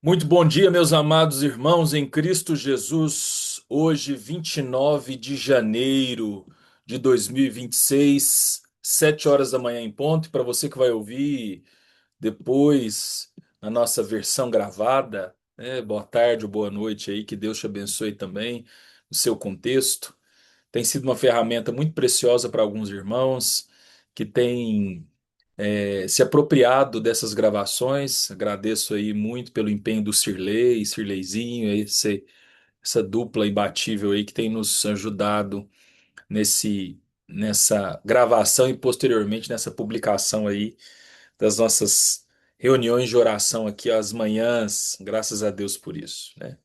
Muito bom dia, meus amados irmãos em Cristo Jesus. Hoje, 29 de janeiro de 2026, 7 horas da manhã em ponto. E para você que vai ouvir depois a nossa versão gravada, boa tarde ou boa noite aí, que Deus te abençoe também no seu contexto. Tem sido uma ferramenta muito preciosa para alguns irmãos que têm se apropriado dessas gravações. Agradeço aí muito pelo empenho do Cirlei, Cirleizinho, essa dupla imbatível aí que tem nos ajudado nessa gravação e posteriormente nessa publicação aí das nossas reuniões de oração aqui às manhãs. Graças a Deus por isso, né?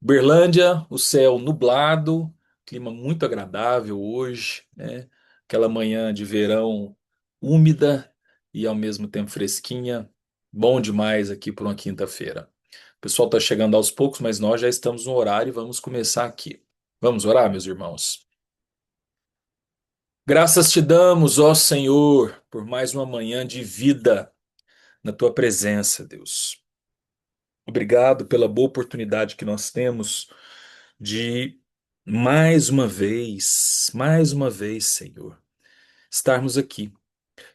Berlândia, o céu nublado, clima muito agradável hoje, né? Aquela manhã de verão úmida e ao mesmo tempo fresquinha. Bom demais aqui por uma quinta-feira. O pessoal está chegando aos poucos, mas nós já estamos no horário e vamos começar aqui. Vamos orar, meus irmãos. Graças te damos, ó Senhor, por mais uma manhã de vida na tua presença, Deus. Obrigado pela boa oportunidade que nós temos de mais uma vez, Senhor, estarmos aqui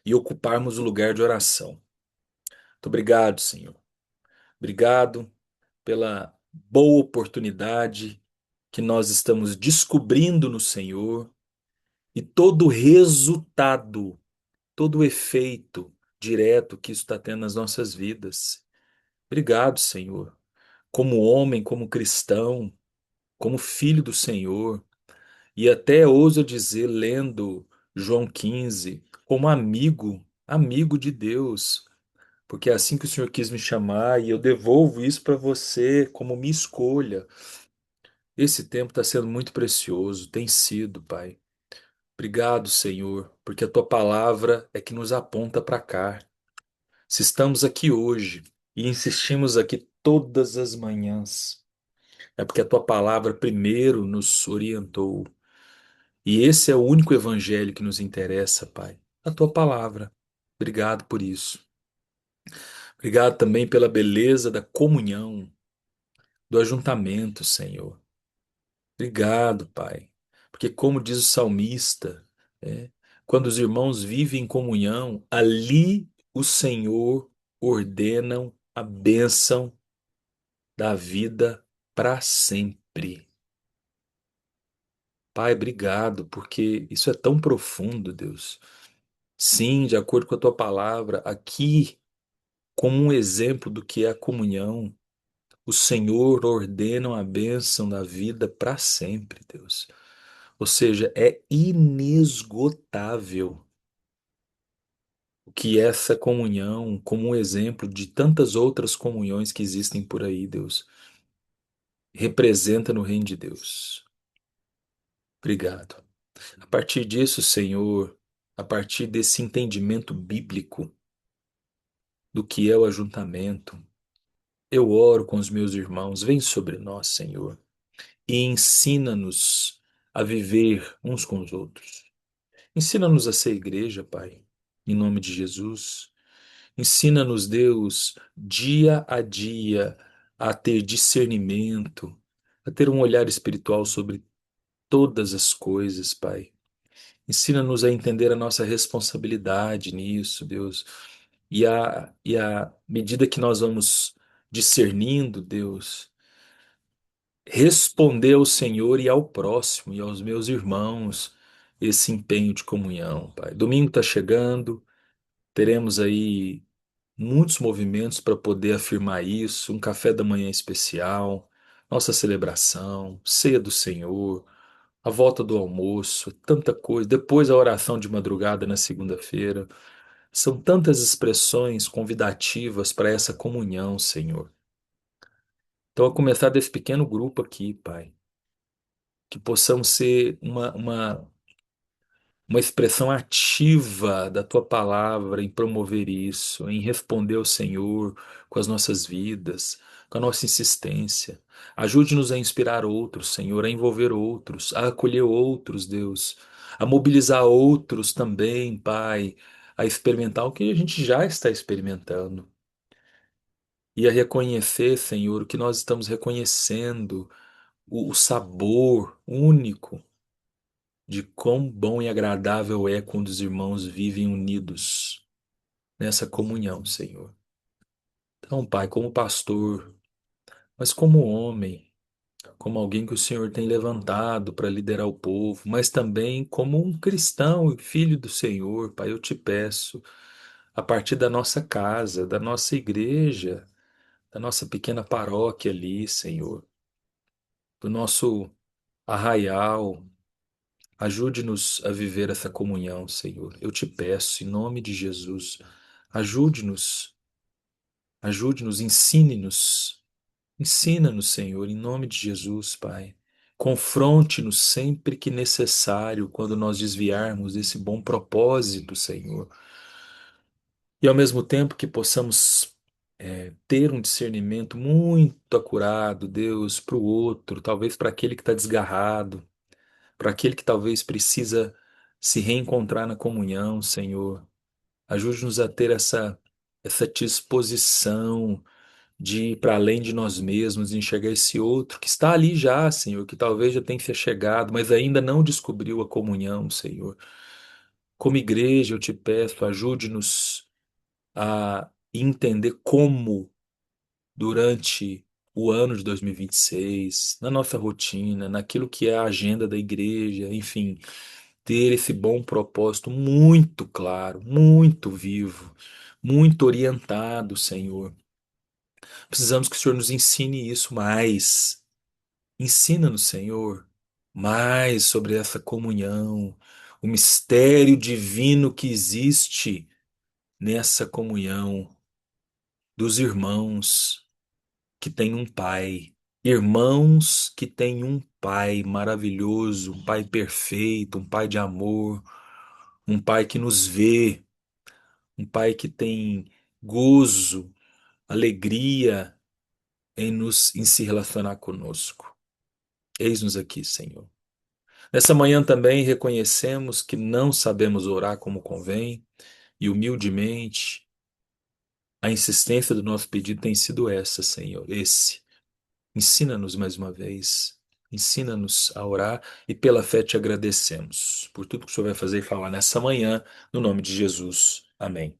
e ocuparmos o lugar de oração. Muito obrigado, Senhor. Obrigado pela boa oportunidade que nós estamos descobrindo no Senhor e todo o resultado, todo o efeito direto que isso está tendo nas nossas vidas. Obrigado, Senhor. Como homem, como cristão, como filho do Senhor. E até ouso dizer, lendo João 15, como amigo, amigo de Deus, porque é assim que o Senhor quis me chamar e eu devolvo isso para você como minha escolha. Esse tempo está sendo muito precioso, tem sido, Pai. Obrigado, Senhor, porque a tua palavra é que nos aponta para cá. Se estamos aqui hoje e insistimos aqui todas as manhãs, é porque a tua palavra primeiro nos orientou. E esse é o único evangelho que nos interessa, Pai. A tua palavra. Obrigado por isso. Obrigado também pela beleza da comunhão, do ajuntamento, Senhor. Obrigado, Pai. Porque, como diz o salmista, é, quando os irmãos vivem em comunhão, ali o Senhor ordenam a bênção da vida para sempre. Pai, obrigado, porque isso é tão profundo, Deus. Sim, de acordo com a tua palavra, aqui, como um exemplo do que é a comunhão, o Senhor ordena a bênção da vida para sempre, Deus. Ou seja, é inesgotável o que essa comunhão, como um exemplo de tantas outras comunhões que existem por aí, Deus, representa no reino de Deus. Obrigado. A partir disso, Senhor, a partir desse entendimento bíblico do que é o ajuntamento, eu oro com os meus irmãos, vem sobre nós, Senhor, e ensina-nos a viver uns com os outros. Ensina-nos a ser igreja, Pai, em nome de Jesus. Ensina-nos, Deus, dia a dia, a ter discernimento, a ter um olhar espiritual sobre todas as coisas, Pai. Ensina-nos a entender a nossa responsabilidade nisso, Deus. E à medida que nós vamos discernindo, Deus, responder ao Senhor e ao próximo e aos meus irmãos esse empenho de comunhão, Pai. Domingo está chegando, teremos aí muitos movimentos para poder afirmar isso, um café da manhã especial, nossa celebração, ceia do Senhor, a volta do almoço, tanta coisa, depois a oração de madrugada na segunda-feira. São tantas expressões convidativas para essa comunhão, Senhor. Então, a começar desse pequeno grupo aqui, Pai, que possamos ser uma expressão ativa da tua palavra em promover isso, em responder ao Senhor com as nossas vidas, com a nossa insistência. Ajude-nos a inspirar outros, Senhor, a envolver outros, a acolher outros, Deus, a mobilizar outros também, Pai, a experimentar o que a gente já está experimentando. e a reconhecer, Senhor, o que nós estamos reconhecendo, o sabor único de quão bom e agradável é quando os irmãos vivem unidos nessa comunhão, Senhor. Então, Pai, como pastor, mas como homem, como alguém que o Senhor tem levantado para liderar o povo, mas também como um cristão e filho do Senhor, Pai, eu te peço, a partir da nossa casa, da nossa igreja, da nossa pequena paróquia ali, Senhor, do nosso arraial, ajude-nos a viver essa comunhão, Senhor. Eu te peço, em nome de Jesus, ajude-nos, ajude-nos, ensine-nos. Ensina-nos, Senhor, em nome de Jesus, Pai. Confronte-nos sempre que necessário, quando nós desviarmos desse bom propósito, Senhor. E ao mesmo tempo que possamos ter um discernimento muito acurado, Deus, para o outro, talvez para aquele que está desgarrado, para aquele que talvez precisa se reencontrar na comunhão, Senhor. Ajude-nos a ter essa disposição de ir para além de nós mesmos, e enxergar esse outro que está ali já, Senhor, que talvez já tenha se chegado, mas ainda não descobriu a comunhão, Senhor. Como igreja, eu te peço, ajude-nos a entender como, durante o ano de 2026, na nossa rotina, naquilo que é a agenda da igreja, enfim, ter esse bom propósito muito claro, muito vivo, muito orientado, Senhor. Precisamos que o Senhor nos ensine isso mais. Ensina-nos, Senhor, mais sobre essa comunhão, o mistério divino que existe nessa comunhão dos irmãos que têm um Pai. Irmãos que têm um Pai maravilhoso, um Pai perfeito, um Pai de amor, um Pai que nos vê, um Pai que tem gozo, alegria em se relacionar conosco. Eis-nos aqui, Senhor. Nessa manhã também reconhecemos que não sabemos orar como convém e humildemente a insistência do nosso pedido tem sido essa, Senhor, esse. Ensina-nos mais uma vez, ensina-nos a orar e pela fé te agradecemos por tudo que o Senhor vai fazer e falar nessa manhã, no nome de Jesus. Amém.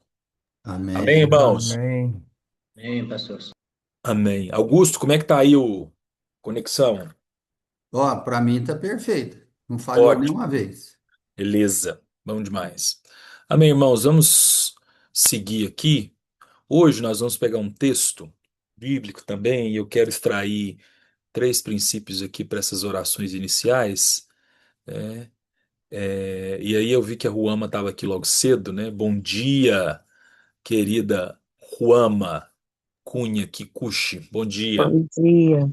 Amém, Amém. irmãos? Amém. Amém, pastor. Amém. Augusto, como é que tá aí o conexão? Ó, para mim tá perfeito. Não falhou Ótimo. nenhuma vez. Beleza. Bom demais. Amém, irmãos. Vamos seguir aqui. Hoje nós vamos pegar um texto bíblico também e eu quero extrair três princípios aqui para essas orações iniciais. né? E aí eu vi que a Ruama estava aqui logo cedo, né? Bom dia, querida Ruama Cunha Kikuchi. Bom dia. Bom dia.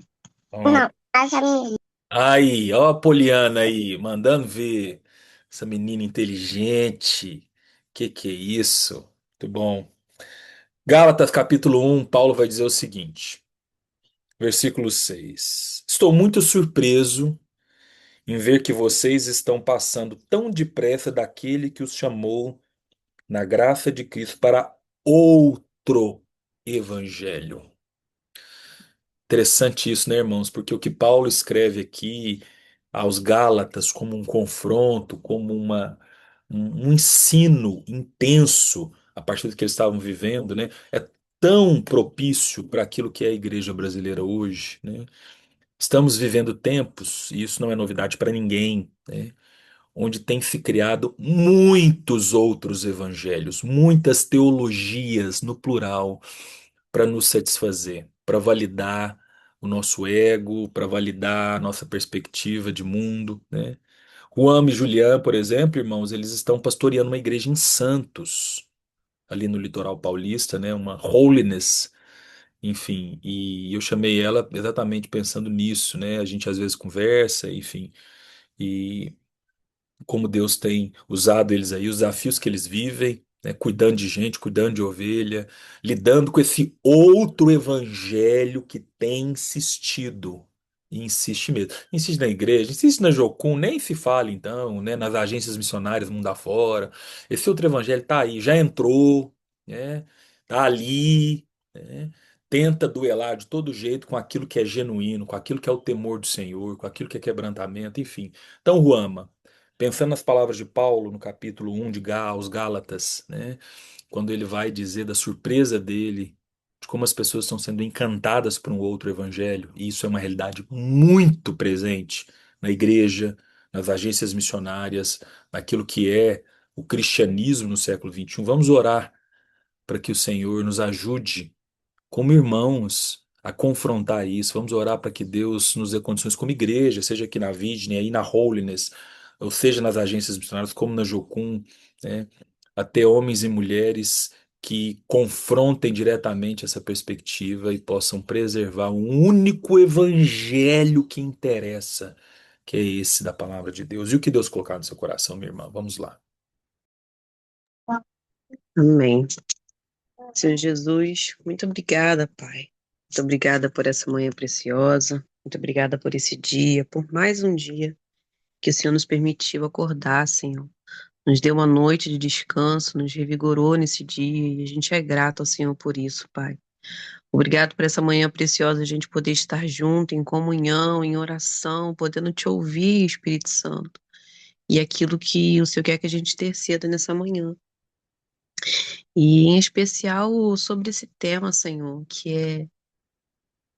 Ó, Não, essa menina. aí, ó a Poliana aí, mandando ver essa menina inteligente. Que é isso? Muito bom. Gálatas capítulo 1, Paulo vai dizer o seguinte, versículo 6. Estou muito surpreso em ver que vocês estão passando tão depressa daquele que os chamou na graça de Cristo para outro evangelho. Interessante isso, né, irmãos? Porque o que Paulo escreve aqui aos Gálatas como um confronto, como um ensino intenso a partir do que eles estavam vivendo, né? É tão propício para aquilo que é a igreja brasileira hoje, né? Estamos vivendo tempos, e isso não é novidade para ninguém, né? Onde tem se criado muitos outros evangelhos, muitas teologias no plural para nos satisfazer, para validar o nosso ego, para validar a nossa perspectiva de mundo, né? Juan e Julián, por exemplo, irmãos, eles estão pastoreando uma igreja em Santos, ali no litoral paulista, né? Uma holiness, enfim, e eu chamei ela exatamente pensando nisso, né? A gente às vezes conversa, enfim, e como Deus tem usado eles aí, os desafios que eles vivem, né, cuidando de gente, cuidando de ovelha, lidando com esse outro evangelho que tem insistido. E insiste mesmo. Insiste na igreja, insiste na Jocum, nem se fala então, né, nas agências missionárias mundo afora. Esse outro evangelho tá aí, já entrou, né, tá ali, né, tenta duelar de todo jeito com aquilo que é genuíno, com aquilo que é o temor do Senhor, com aquilo que é quebrantamento, enfim. Então, Ruama, pensando nas palavras de Paulo no capítulo 1 de aos Gálatas, né, quando ele vai dizer da surpresa dele, de como as pessoas estão sendo encantadas por um outro evangelho, e isso é uma realidade muito presente na igreja, nas agências missionárias, naquilo que é o cristianismo no século XXI. Vamos orar para que o Senhor nos ajude como irmãos, a confrontar isso. Vamos orar para que Deus nos dê condições como igreja, seja aqui na Vidne, aí na Holiness, ou seja nas agências missionárias, como na Jocum, né, a ter homens e mulheres que confrontem diretamente essa perspectiva e possam preservar um único evangelho que interessa, que é esse da palavra de Deus. E o que Deus colocar no seu coração, minha irmã? Vamos lá. Amém. Senhor Jesus, muito obrigada, Pai. Muito obrigada por essa manhã preciosa. Muito obrigada por esse dia, por mais um dia que o Senhor nos permitiu acordar, Senhor. Nos deu uma noite de descanso, nos revigorou nesse dia e a gente é grato ao Senhor por isso, Pai. Obrigado por essa manhã preciosa, a gente poder estar junto em comunhão, em oração, podendo te ouvir, Espírito Santo. E aquilo que o Senhor quer que a gente interceda nessa manhã. E em especial sobre esse tema, Senhor, que é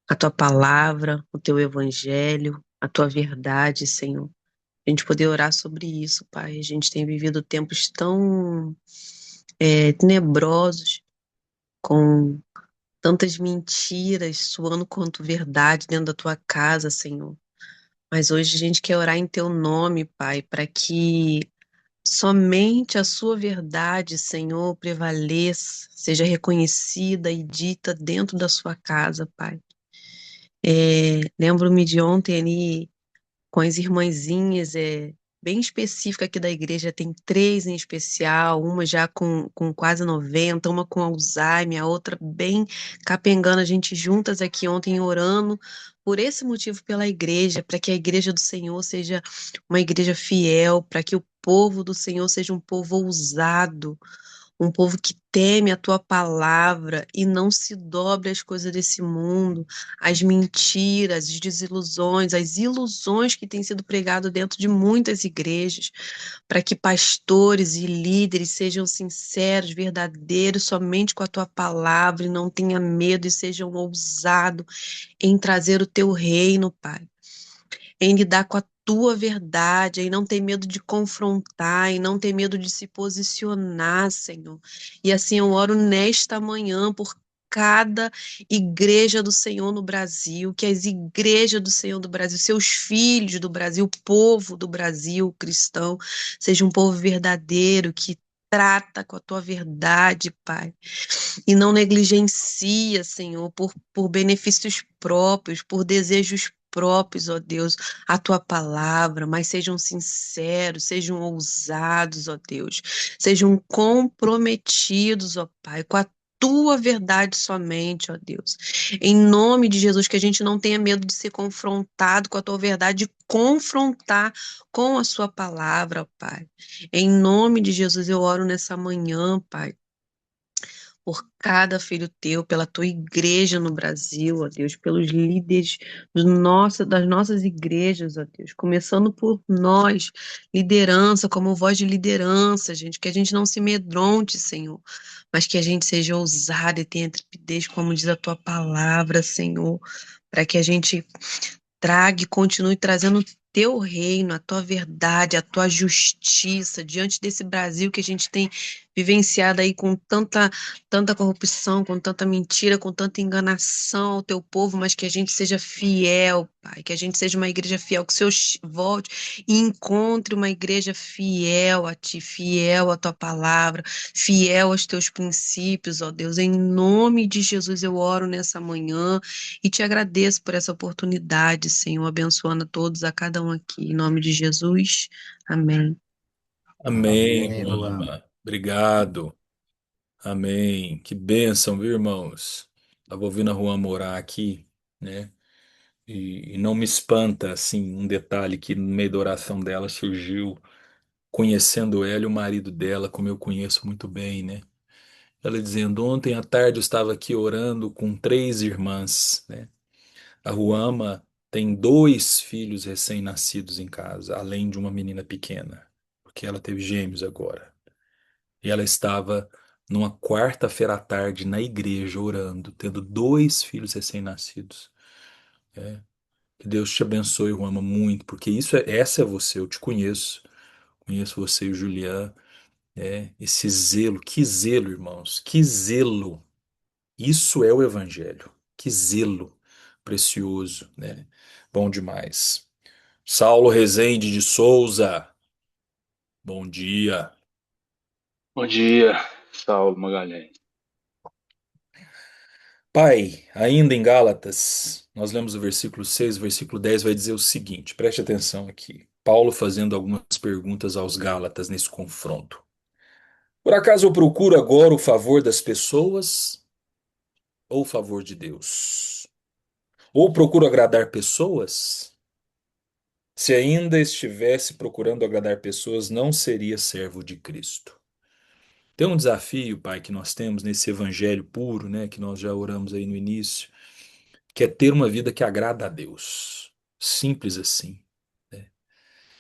a tua palavra, o teu evangelho, a tua verdade, Senhor. A gente poder orar sobre isso, Pai. A gente tem vivido tempos tão tenebrosos, com tantas mentiras soando quanto verdade dentro da tua casa, Senhor. Mas hoje a gente quer orar em teu nome, Pai, para que somente a sua verdade, Senhor, prevaleça, seja reconhecida e dita dentro da sua casa, Pai. Lembro-me de ontem ali com as irmãzinhas, bem específica aqui da igreja, tem três em especial, uma já com quase 90, uma com Alzheimer, a outra bem capengando, a gente juntas aqui ontem orando por esse motivo pela igreja, para que a igreja do Senhor seja uma igreja fiel, para que o povo do Senhor seja um povo ousado, um povo que teme a tua palavra e não se dobre às coisas desse mundo, às mentiras, às desilusões, às ilusões que têm sido pregado dentro de muitas igrejas, para que pastores e líderes sejam sinceros, verdadeiros, somente com a tua palavra e não tenha medo e sejam ousados em trazer o teu reino, Pai, em lidar com a tua verdade, em não ter medo de confrontar, em não ter medo de se posicionar, Senhor. E assim eu oro nesta manhã por cada igreja do Senhor no Brasil, que as igrejas do Senhor do Brasil, seus filhos do Brasil, o povo do Brasil cristão, seja um povo verdadeiro que trata com a tua verdade, Pai, e não negligencia, Senhor, por benefícios próprios, por desejos próprios, ó Deus, a tua palavra, mas sejam sinceros, sejam ousados, ó Deus, sejam comprometidos, ó Pai, com a tua verdade somente, ó Deus. Em nome de Jesus, que a gente não tenha medo de ser confrontado com a tua verdade, de confrontar com a sua palavra, ó Pai. Em nome de Jesus, eu oro nessa manhã, Pai, por cada filho teu, pela tua igreja no Brasil, ó Deus, pelos líderes das nossas igrejas, ó Deus, começando por nós, liderança, como voz de liderança, gente, que a gente não se medronte, Senhor, mas que a gente seja ousado e tenha trepidez, como diz a tua palavra, Senhor, para que a gente traga e continue trazendo o teu reino, a tua verdade, a tua justiça diante desse Brasil que a gente tem vivenciado aí com tanta corrupção, com tanta mentira, com tanta enganação ao teu povo, mas que a gente seja fiel, Pai, que a gente seja uma igreja fiel, que o Senhor volte e encontre uma igreja fiel a ti, fiel à tua palavra, fiel aos teus princípios, ó Deus. Em nome de Jesus eu oro nessa manhã e te agradeço por essa oportunidade, Senhor, abençoando a todos, a cada um aqui. Em nome de Jesus, amém. Amém, Amém, Ruan. Ruama. Obrigado. Amém. Que bênção, viu, irmãos? Estava ouvindo a Ruama orar aqui, né? E não me espanta, assim, um detalhe que no meio da oração dela surgiu, conhecendo ela e o marido dela, como eu conheço muito bem, né? Ela dizendo: ontem à tarde eu estava aqui orando com três irmãs, né? A Ruama tem dois filhos recém-nascidos em casa, além de uma menina pequena, porque ela teve gêmeos agora. E ela estava numa quarta-feira à tarde na igreja orando, tendo dois filhos recém-nascidos. Que Deus te abençoe, Ruama, muito, porque essa é você, eu te conheço. Conheço você e o Julián. Esse zelo, que zelo, irmãos, que zelo. Isso é o evangelho. Que zelo precioso, né? Bom demais. Saulo Rezende de Souza, bom dia. Bom dia, Saulo Magalhães. Pai, ainda em Gálatas, nós lemos o versículo 6, o versículo 10 vai dizer o seguinte, preste atenção aqui. Paulo fazendo algumas perguntas aos Gálatas nesse confronto. Por acaso eu procuro agora o favor das pessoas ou o favor de Deus? Ou procuro agradar pessoas? Se ainda estivesse procurando agradar pessoas, não seria servo de Cristo. Tem um desafio, Pai, que nós temos nesse evangelho puro, né, que nós já oramos aí no início, que é ter uma vida que agrada a Deus. Simples assim.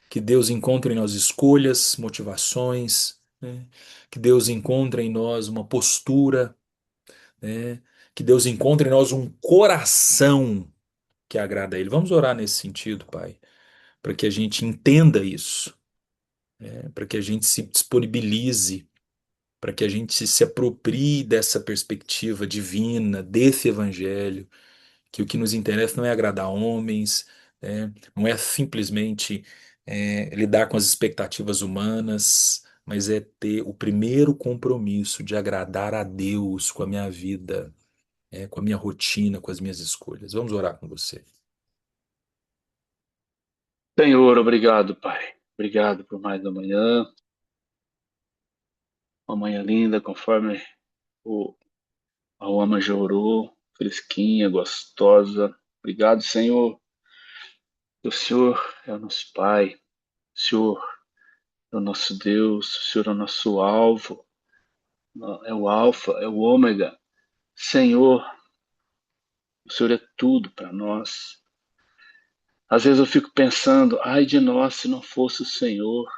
Que Deus encontre em nós escolhas, motivações, né? Que Deus encontre em nós uma postura, né? Que Deus encontre em nós um coração que agrada a Ele. Vamos orar nesse sentido, Pai, para que a gente entenda isso, né? Para que a gente se disponibilize, para que a gente se aproprie dessa perspectiva divina, desse evangelho, que o que nos interessa não é agradar homens, né? Não é simplesmente lidar com as expectativas humanas, mas é ter o primeiro compromisso de agradar a Deus com a minha vida, com a minha rotina, com as minhas escolhas. Vamos orar com você. Senhor, obrigado, Pai. Obrigado por mais uma manhã linda, conforme o, a Alma já orou, fresquinha, gostosa. Obrigado, Senhor. O Senhor é o nosso Pai, o Senhor é o nosso Deus, o Senhor é o nosso alvo, é o Alfa, é o Ômega. Senhor, o Senhor é tudo para nós. Às vezes eu fico pensando, ai de nós se não fosse o Senhor,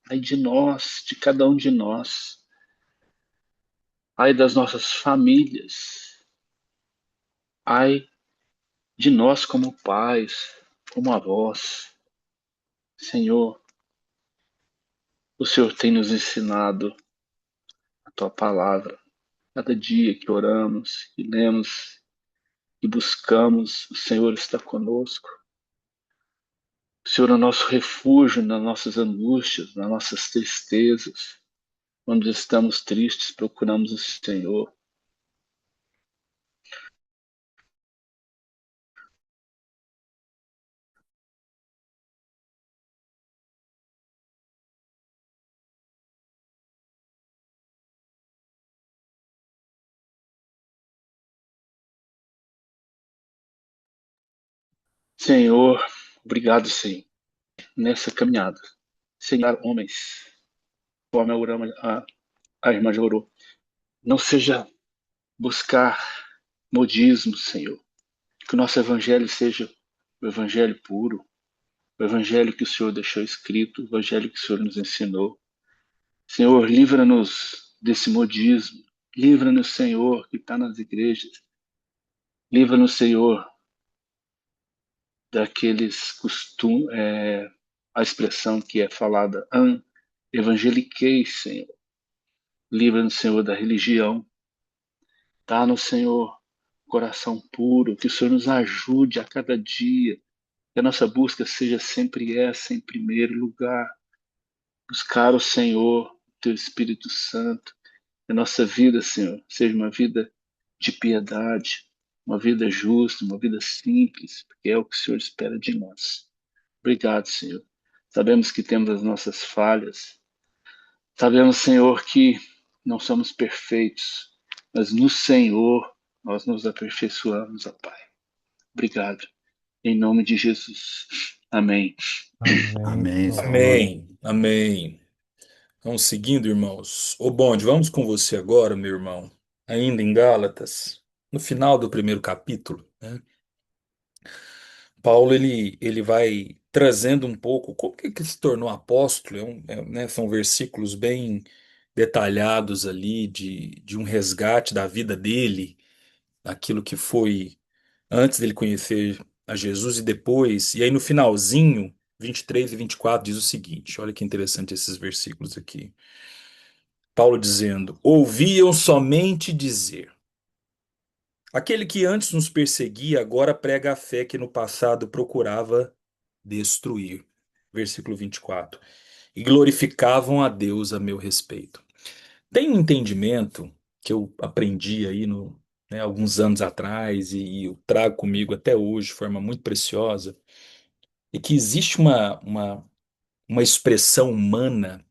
ai de nós, de cada um de nós. Ai das nossas famílias, ai de nós como pais, como avós. Senhor, o Senhor tem nos ensinado a tua palavra. Cada dia que oramos, que lemos, que buscamos, o Senhor está conosco. O Senhor é o nosso refúgio nas nossas angústias, nas nossas tristezas. Quando estamos tristes, procuramos o Senhor. Senhor, obrigado, Senhor, nessa caminhada. Senhor, homens, conforme a irmã já orou. Não seja buscar modismo, Senhor. Que o nosso evangelho seja o evangelho puro, o evangelho que o Senhor deixou escrito, o evangelho que o Senhor nos ensinou. Senhor, livra-nos desse modismo. Livra-nos, Senhor, que está nas igrejas. Livra-nos, Senhor, daqueles costumes, a expressão que é falada, evangeliqueis, Senhor. Livra-nos, Senhor, da religião. Dá-nos, Senhor, coração puro, que o Senhor nos ajude a cada dia, que a nossa busca seja sempre essa em primeiro lugar, buscar o Senhor, o Teu Espírito Santo, que a nossa vida, Senhor, seja uma vida de piedade, uma vida justa, uma vida simples, porque é o que o Senhor espera de nós. Obrigado, Senhor. Sabemos que temos as nossas falhas, sabemos, Senhor, que não somos perfeitos, mas no Senhor nós nos aperfeiçoamos, ó Pai. Obrigado. Em nome de Jesus. Amém. Amém, Amém, Senhor. Senhor. Amém, amém. Vamos seguindo, irmãos. Ô, Bonde, vamos com você agora, meu irmão. ainda em Gálatas, no final do primeiro capítulo, né, Paulo ele vai trazendo um pouco como que ele se tornou apóstolo. Né, são versículos bem detalhados ali de um resgate da vida dele, aquilo que foi antes dele conhecer a Jesus e depois. E aí no finalzinho, 23 e 24 diz o seguinte: olha que interessante esses versículos aqui. Paulo dizendo: ouviam somente dizer. Aquele que antes nos perseguia, agora prega a fé que no passado procurava destruir. Versículo 24. E glorificavam a Deus a meu respeito. Tem um entendimento que eu aprendi aí né, alguns anos atrás e eu trago comigo até hoje de forma muito preciosa, e que existe uma expressão humana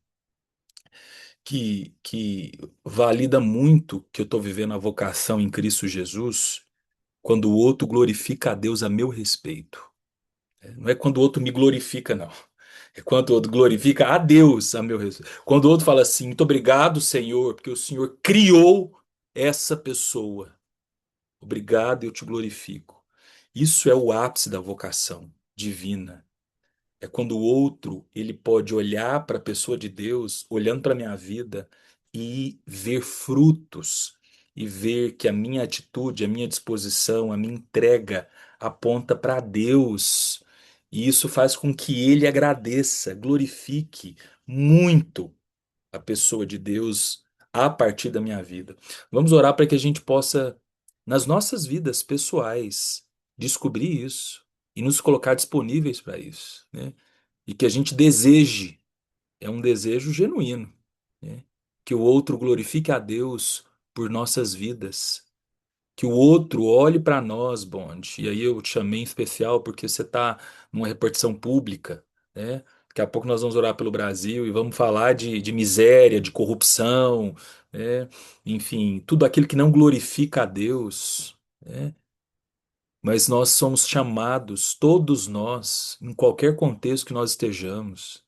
que valida muito que eu estou vivendo a vocação em Cristo Jesus, quando o outro glorifica a Deus a meu respeito. Não é quando o outro me glorifica, não. É quando o outro glorifica a Deus a meu respeito. Quando o outro fala assim, muito obrigado, Senhor, porque o Senhor criou essa pessoa. Obrigado, eu te glorifico. Isso é o ápice da vocação divina. É quando o outro, ele pode olhar para a pessoa de Deus, olhando para a minha vida e ver frutos e ver que a minha atitude, a minha disposição, a minha entrega aponta para Deus. E isso faz com que ele agradeça, glorifique muito a pessoa de Deus a partir da minha vida. Vamos orar para que a gente possa, nas nossas vidas pessoais, descobrir isso e nos colocar disponíveis para isso, né? E que a gente deseje, é um desejo genuíno, né? Que o outro glorifique a Deus por nossas vidas, que o outro olhe para nós, Bond. E aí eu te chamei em especial porque você está numa repartição pública, né? Daqui a pouco nós vamos orar pelo Brasil e vamos falar de miséria, de corrupção, né? Enfim, tudo aquilo que não glorifica a Deus, né? Mas nós somos chamados, todos nós, em qualquer contexto que nós estejamos,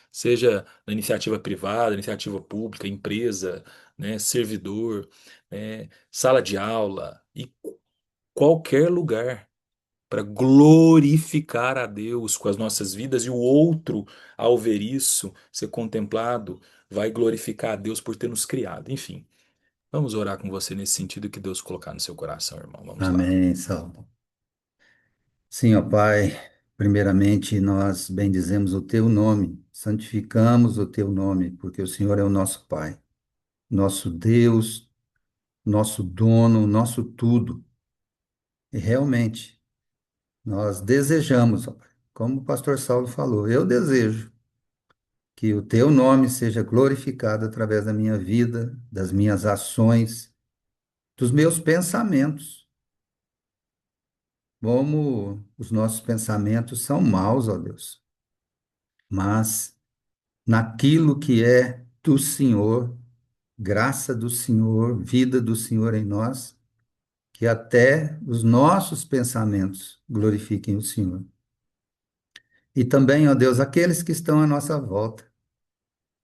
seja na iniciativa privada, iniciativa pública, empresa, né, servidor, né, sala de aula e qualquer lugar para glorificar a Deus com as nossas vidas e o outro, ao ver isso, ser contemplado, vai glorificar a Deus por ter nos criado. Enfim, vamos orar com você nesse sentido que Deus colocar no seu coração, irmão. Vamos lá. Amém, Salmo. Sim, ó Pai, primeiramente nós bendizemos o Teu nome, santificamos o Teu nome, porque o Senhor é o nosso Pai, nosso Deus, nosso dono, nosso tudo. E realmente, nós desejamos, ó Pai, como o pastor Saulo falou, eu desejo que o Teu nome seja glorificado através da minha vida, das minhas ações, dos meus pensamentos. Como os nossos pensamentos são maus, ó Deus, mas naquilo que é do Senhor, graça do Senhor, vida do Senhor em nós, que até os nossos pensamentos glorifiquem o Senhor. E também, ó Deus, aqueles que estão à nossa volta.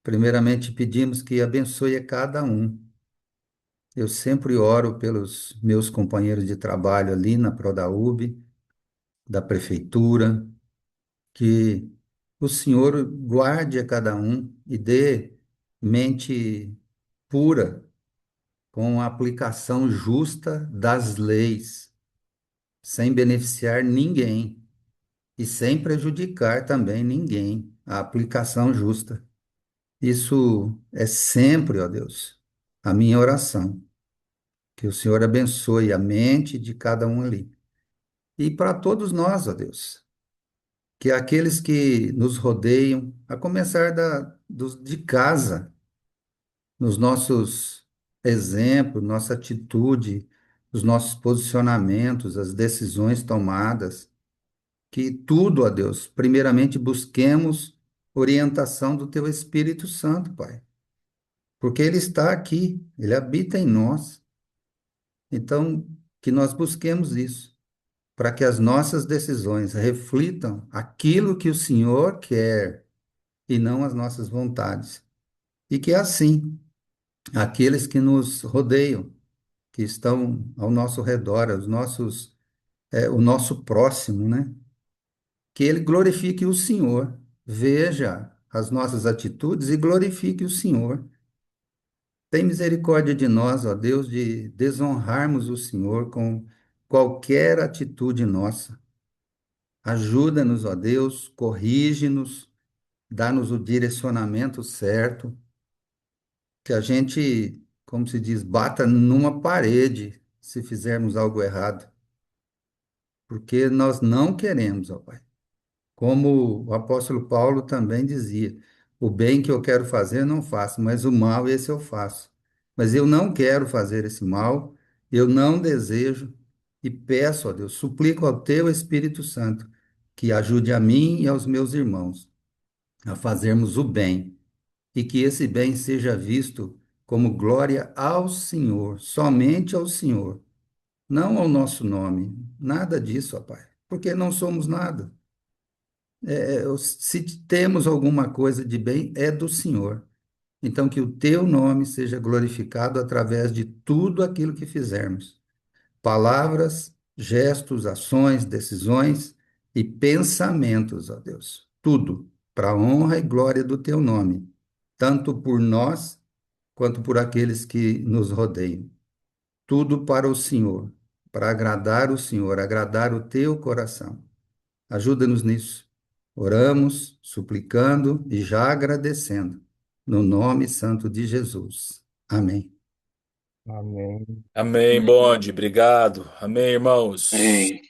Primeiramente, pedimos que abençoe a cada um. Eu sempre oro pelos meus companheiros de trabalho ali na Prodaúb, da prefeitura, que o Senhor guarde a cada um e dê mente pura com a aplicação justa das leis, sem beneficiar ninguém e sem prejudicar também ninguém, a aplicação justa. Isso é sempre, ó Deus, a minha oração, que o Senhor abençoe a mente de cada um ali. E para todos nós, ó Deus, que aqueles que nos rodeiam, a começar de casa, nos nossos exemplos, nossa atitude, os nossos posicionamentos, as decisões tomadas, que tudo, ó Deus, primeiramente busquemos orientação do Teu Espírito Santo, Pai, porque Ele está aqui, Ele habita em nós. Então, que nós busquemos isso, para que as nossas decisões reflitam aquilo que o Senhor quer e não as nossas vontades. E que assim, aqueles que nos rodeiam que estão ao nosso redor, o nosso próximo, né? Que ele glorifique o Senhor, veja as nossas atitudes e glorifique o Senhor. Tem misericórdia de nós, ó Deus, de desonrarmos o Senhor com qualquer atitude nossa. Ajuda-nos, ó Deus, corrige-nos, dá-nos o direcionamento certo, que a gente, como se diz, bata numa parede se fizermos algo errado, porque nós não queremos, ó Pai. Como o apóstolo Paulo também dizia: o bem que eu quero fazer eu não faço, mas o mal esse eu faço. Mas eu não quero fazer esse mal, eu não desejo e peço a Deus, suplico ao teu Espírito Santo que ajude a mim e aos meus irmãos a fazermos o bem e que esse bem seja visto como glória ao Senhor, somente ao Senhor, não ao nosso nome. Nada disso, ó Pai, porque não somos nada. Se temos alguma coisa de bem, é do Senhor. Então, que o teu nome seja glorificado através de tudo aquilo que fizermos. Palavras, gestos, ações, decisões e pensamentos, ó Deus. Tudo para a honra e glória do teu nome, tanto por nós quanto por aqueles que nos rodeiam. Tudo para o Senhor, para agradar o Senhor, agradar o teu coração. Ajuda-nos nisso. Oramos, suplicando e já agradecendo, no nome santo de Jesus. Amém. Amém. Amém, bonde, obrigado. Amém, irmãos. Amém.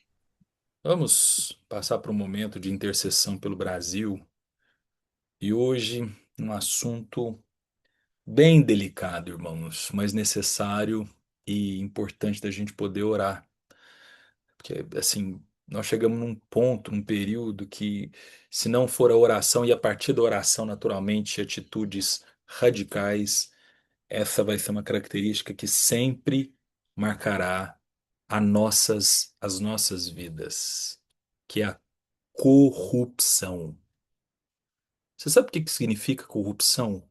Vamos passar para um momento de intercessão pelo Brasil e hoje um assunto bem delicado, irmãos, mas necessário e importante da gente poder orar. Porque, assim, nós chegamos num ponto, num período que, se não for a oração e a partir da oração, naturalmente, atitudes radicais, essa vai ser uma característica que sempre marcará as nossas vidas, que é a corrupção. Você sabe o que que significa corrupção?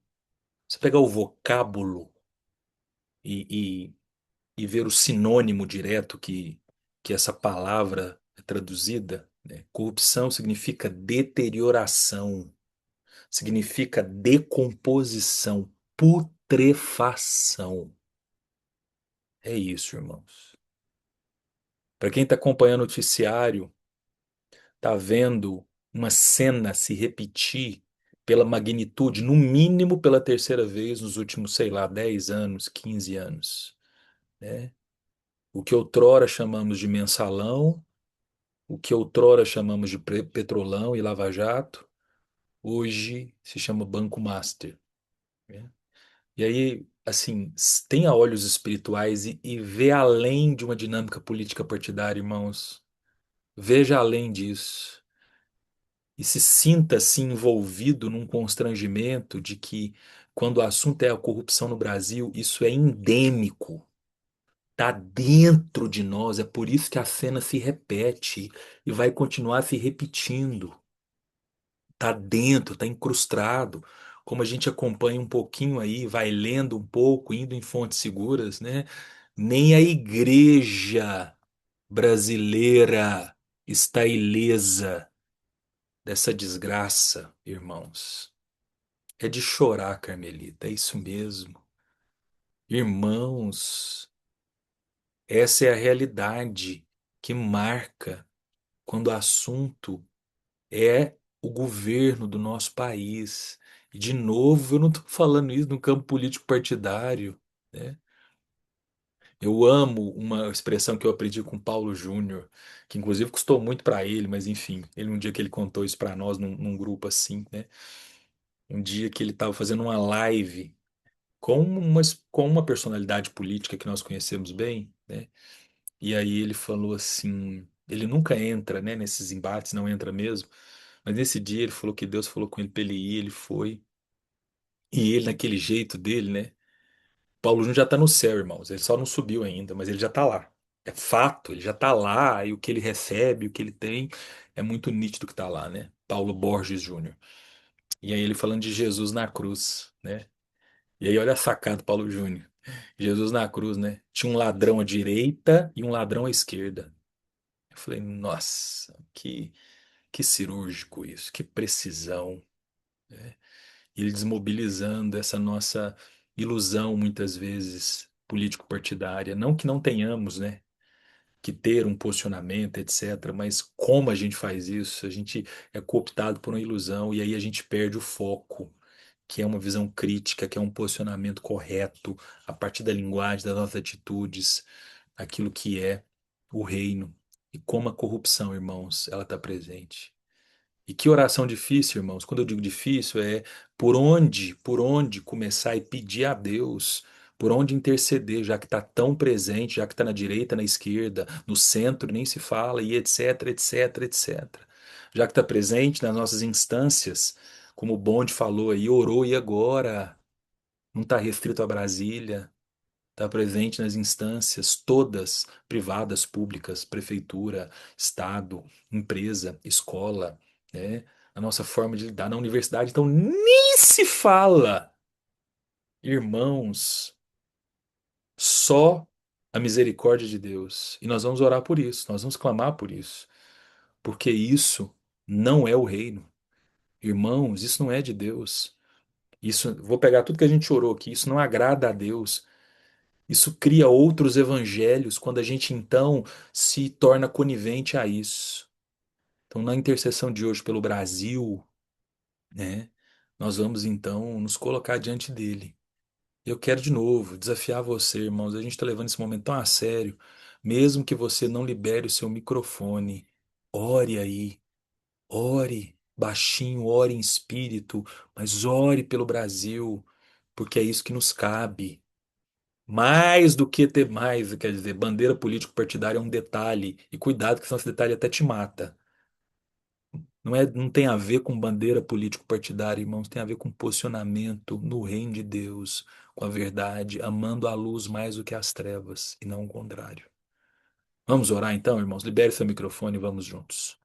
Você pegar o vocábulo e, e ver o sinônimo direto que essa palavra é traduzida, né? Corrupção significa deterioração, significa decomposição, putrefação. É isso, irmãos. Para quem está acompanhando o noticiário, está vendo uma cena se repetir pela magnitude, no mínimo pela terceira vez nos últimos, sei lá, 10 anos, 15 anos, né? O que outrora chamamos de mensalão, o que outrora chamamos de Petrolão e Lava Jato, hoje se chama Banco Master, né? E aí, assim, tenha olhos espirituais e vê além de uma dinâmica política partidária, irmãos. Veja além disso. E se sinta assim envolvido num constrangimento de que, quando o assunto é a corrupção no Brasil, isso é endêmico. Está dentro de nós, é por isso que a cena se repete e vai continuar se repetindo. Está dentro, está incrustado. Como a gente acompanha um pouquinho aí, vai lendo um pouco, indo em fontes seguras, né? Nem a igreja brasileira está ilesa dessa desgraça, irmãos. É de chorar, Carmelita, é isso mesmo. Irmãos, essa é a realidade que marca quando o assunto é o governo do nosso país. E, de novo, eu não estou falando isso no campo político partidário, né? Eu amo uma expressão que eu aprendi com Paulo Júnior, que inclusive custou muito para ele, mas enfim, ele um dia que ele contou isso para nós num grupo assim, né? Um dia que ele estava fazendo uma live com uma personalidade política que nós conhecemos bem, né? E aí ele falou assim, ele nunca entra, né, nesses embates, não entra mesmo, mas nesse dia ele falou que Deus falou com ele para ele ir, ele foi, e ele naquele jeito dele, né? Paulo Júnior já está no céu, irmãos, ele só não subiu ainda, mas ele já está lá. É fato, ele já está lá, e o que ele recebe, o que ele tem, é muito nítido que está lá, né? Paulo Borges Júnior. E aí ele falando de Jesus na cruz, né? E aí olha a sacada do Paulo Júnior. Jesus na cruz, né? Tinha um ladrão à direita e um ladrão à esquerda. Eu falei, nossa, que cirúrgico isso, que precisão. Ele desmobilizando essa nossa ilusão, muitas vezes, político-partidária. Não que não tenhamos, né, que ter um posicionamento, etc., mas como a gente faz isso? A gente é cooptado por uma ilusão e aí a gente perde o foco, que é uma visão crítica, que é um posicionamento correto a partir da linguagem, das nossas atitudes, aquilo que é o reino. E como a corrupção, irmãos, ela está presente. E que oração difícil, irmãos. Quando eu digo difícil, é por onde começar e pedir a Deus, por onde interceder, já que está tão presente, já que está na direita, na esquerda, no centro, nem se fala, e etc, etc, etc. Já que está presente nas nossas instâncias, como o Bonde falou aí, orou e agora? Não está restrito a Brasília, está presente nas instâncias todas, privadas, públicas, prefeitura, estado, empresa, escola, né? A nossa forma de lidar na universidade, então nem se fala, irmãos, só a misericórdia de Deus. E nós vamos orar por isso, nós vamos clamar por isso, porque isso não é o reino. Irmãos, isso não é de Deus. Isso, vou pegar tudo que a gente orou aqui, isso não agrada a Deus. Isso cria outros evangelhos quando a gente então se torna conivente a isso. Então, na intercessão de hoje pelo Brasil, né, nós vamos então nos colocar diante dele. Eu quero de novo desafiar você, irmãos. A gente está levando esse momento tão a sério. Mesmo que você não libere o seu microfone, ore aí, ore baixinho, ore em espírito, mas ore pelo Brasil, porque é isso que nos cabe. Mais do que ter mais, quer dizer, bandeira político-partidária é um detalhe. E cuidado que senão esse detalhe até te mata. Não tem a ver com bandeira político-partidária, irmãos, tem a ver com posicionamento no reino de Deus, com a verdade, amando a luz mais do que as trevas, e não o contrário. Vamos orar então, irmãos? Libere seu microfone e vamos juntos.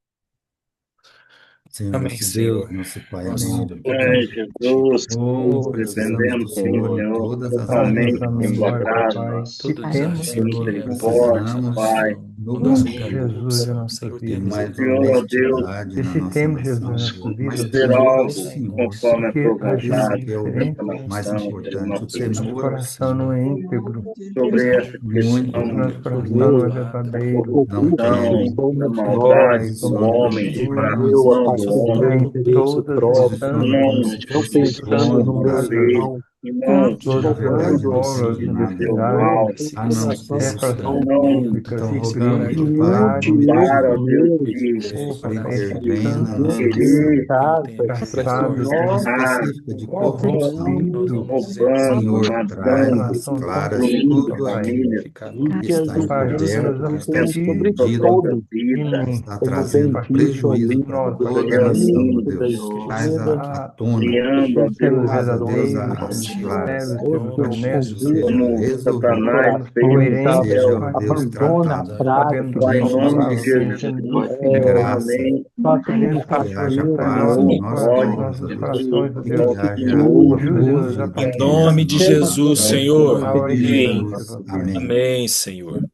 Senhor Amém, nosso Deus, Senhor. nosso Pai Nós amado. É, podemos pedir Jesus, Oh, precisamos do dependendo sim, Senhor em misericórdia, Senhor, todas as Pai, áreas Trazemos da totalmente à em nossa tua vida. memória, casa, Pai, que todo temos tem desafio que Jesus leva à misericórdia, corrupção. Precisamos Pai. do Não nos Temos leve à Senhor. Jesus em corrupção. nossa Senhor, Ter tenha vida. mais Senhor, misericórdia. Deus, honestidade na nossa Necessitemos Jesus em nação, nossa vida, mais fazer Senhor, temor do algo Senhor. conforme a tua porque às vezes é Isso vontade que é o nessa diferente, mais nação, Deus, importante, o nosso nosso Deus. temor ao coração não Senhor. é íntegro, Sobre essa Muito o questão nosso bem. coração não é controlada. verdadeiro. Não corrupção, querem da Pai, maldade do como homem, exatamente o que nós Jesus, fração do estamos. em homem, todas as Posiciona como instâncias, se não fosse estando em contra saber, todas, irmão, a todas as verdade do escolas, Senhor, nada seu universidades, mal, a não ser Essa o Senhor. praças cidadania, não públicas, Então rogamos, procurar ó de Pai, em igrejas, nome do culpar, ó Senhor, Deus, de é, que para que intervenha na edificando nossa querer nação. em não tenha traçados Situações misericórdia. errar, específicas de corrupção, Nós corrompidos, vamos dizer, roubando, Senhor, traz matando, e situação esclaras destruindo terrível, tudo Pai. aquilo ficar que nós está Pai, ajuda-nos encoberto, a que está desrespeitando fugir a escondido, própria de vida, mim, está a trazendo partir prejuízo de para nós, toda a Senhor, nação, ó reunindo, Deus. Traz à a tona, criando, ó sermos Deus, traz a Deus verdadeiros, às sermos claras, sinceros, em sermos nome para de que isso honestos, Jesus. seja como resolvido, Satanás sermos fez no coerentes, seja, céu, ó Pai, Deus, Nos tratado ajude, sabendo no que Pai, em nossa nome nome de do palavra tem Senhor. Jesus, sendo nós Que discernidas, graça, novamente sabendo que a que sua haja aliança é paz nova no Senhor, nosso para os ódio, país, ó nossos Deus, corações, ó e Deus. que nosso haja Ajuda-nos uso a da em paz praticar nome no de nosso Jesus, nação. Senhor. a hora Em certa, Amém. Jesus, ó Deus. amém. Amém, Senhor.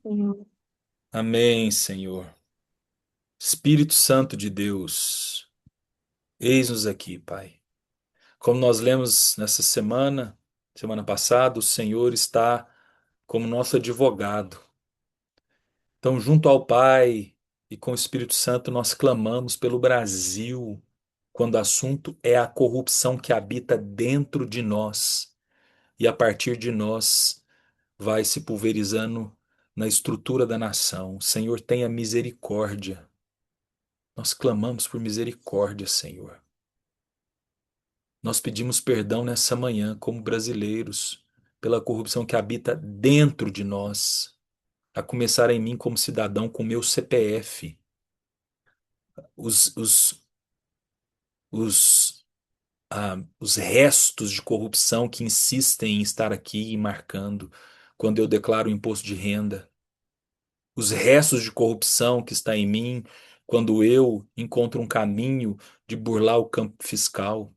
Amém, Senhor. Espírito Santo de Deus, eis-nos aqui, Pai. Como nós lemos nessa semana, semana passada, o Senhor está como nosso advogado. Então, junto ao Pai e com o Espírito Santo, nós clamamos pelo Brasil, quando o assunto é a corrupção que habita dentro de nós e a partir de nós vai se pulverizando na estrutura da nação. Senhor, tenha misericórdia. Nós clamamos por misericórdia, Senhor. Nós pedimos perdão nessa manhã, como brasileiros, pela corrupção que habita dentro de nós, a começar em mim como cidadão com meu CPF. Os, os, os, os restos de corrupção que insistem em estar aqui e marcando quando eu declaro o imposto de renda. Os restos de corrupção que está em mim quando eu encontro um caminho de burlar o campo fiscal.